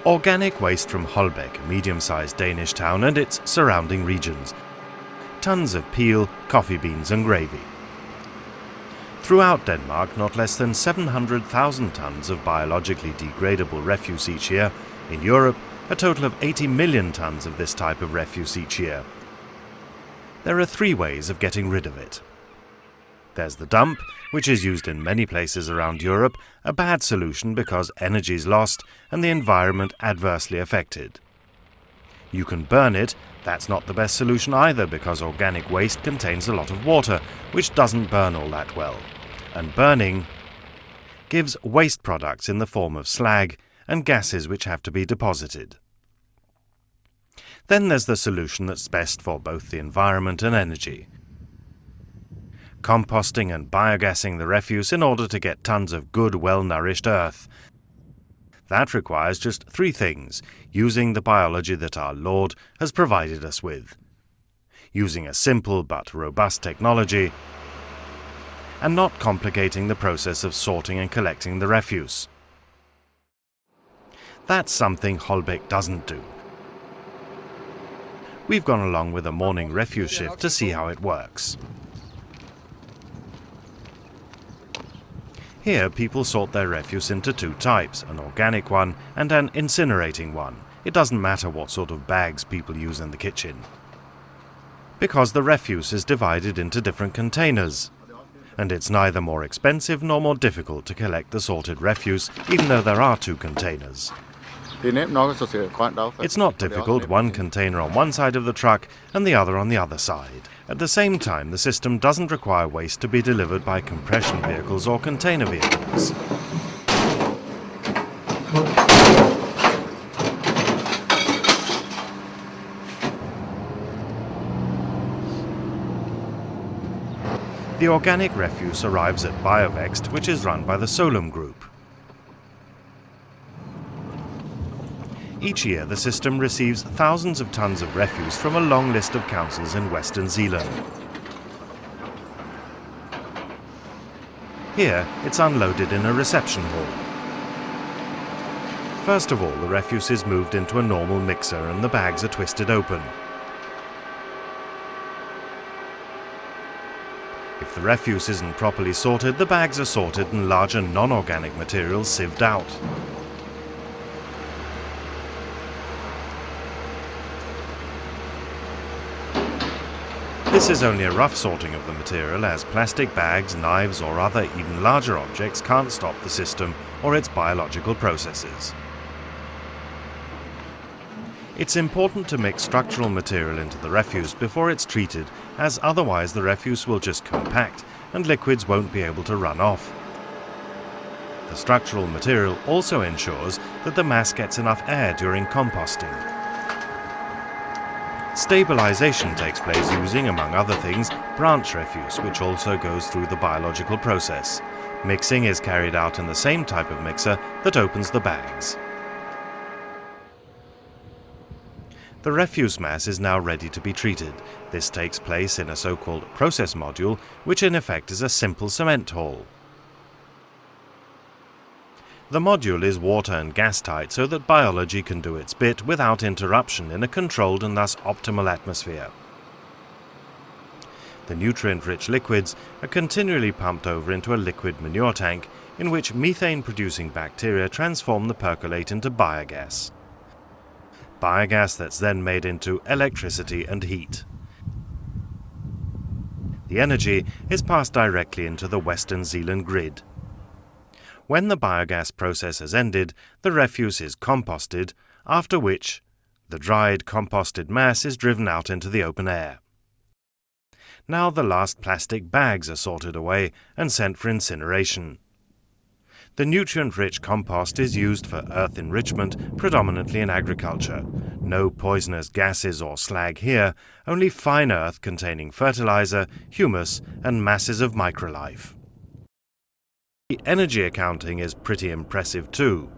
Organic waste from Holbæk, a medium-sized Danish town, and its surrounding regions. Tons of peel, coffee beans and gravy. Throughout Denmark, not less than 700,000 tons of biologically degradable refuse each year. In Europe, a total of 80 million tons of this type of refuse each year. There are three ways of getting rid of it. There's the dump, which is used in many places around Europe, a bad solution because energy is lost and the environment adversely affected. You can burn it. That's not the best solution either because organic waste contains a lot of water, which doesn't burn all that well. And burning gives waste products in the form of slag and gases which have to be deposited. Then there's the solution that's best for both the environment and energy. Composting and biogassing the refuse in order to get tons of good, well-nourished earth. That requires just three things, using the biology that our Lord has provided us with. Using a simple but robust technology, and not complicating the process of sorting and collecting the refuse. That's something Holbæk doesn't do. We've gone along with a morning refuse shift to see how it works. Here, people sort their refuse into two types, an organic one and an incinerating one. It doesn't matter what sort of bags people use in the kitchen, because the refuse is divided into different containers. And it's neither more expensive nor more difficult to collect the sorted refuse, even though there are two containers. It's not difficult, one container on one side of the truck and the other on the other side. At the same time, the system doesn't require waste to be delivered by compression vehicles or container vehicles. The organic refuse arrives at Biovext, which is run by the Solum Group. Each year, the system receives thousands of tons of refuse from a long list of councils in Western Zealand. Here, it's unloaded in a reception hall. First of all, the refuse is moved into a normal mixer and the bags are twisted open. If the refuse isn't properly sorted, the bags are sorted and larger non-organic materials sieved out. This is only a rough sorting of the material, as plastic bags, knives or other even larger objects can't stop the system or its biological processes. It's important to mix structural material into the refuse before it's treated, as otherwise the refuse will just compact and liquids won't be able to run off. The structural material also ensures that the mass gets enough air during composting. Stabilization takes place using, among other things, branch refuse, which also goes through the biological process. Mixing is carried out in the same type of mixer that opens the bags. The refuse mass is now ready to be treated. This takes place in a so-called process module, which in effect is a simple cement hall. The module is water and gas tight so that biology can do its bit without interruption in a controlled and thus optimal atmosphere. The nutrient-rich liquids are continually pumped over into a liquid manure tank in which methane-producing bacteria transform the percolate into biogas. Biogas that's then made into electricity and heat. The energy is passed directly into the Western Zealand grid. When the biogas process has ended, the refuse is composted, after which the dried, composted mass is driven out into the open air. Now the last plastic bags are sorted away and sent for incineration. The nutrient-rich compost is used for earth enrichment, predominantly in agriculture. No poisonous gases or slag here, only fine earth containing fertilizer, humus, and masses of microlife. The energy accounting is pretty impressive too.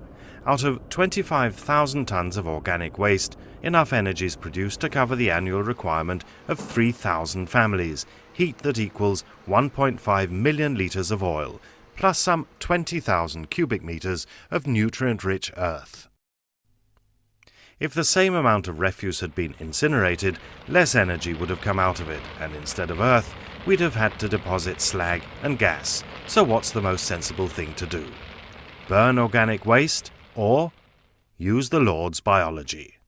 Out of 25,000 tons of organic waste, enough energy is produced to cover the annual requirement of 3,000 families, heat that equals 1.5 million litres of oil, plus some 20,000 cubic meters of nutrient-rich earth. If the same amount of refuse had been incinerated, less energy would have come out of it, and instead of earth, we'd have had to deposit slag and gas. So what's the most sensible thing to do? Burn organic waste or use the Lord's biology?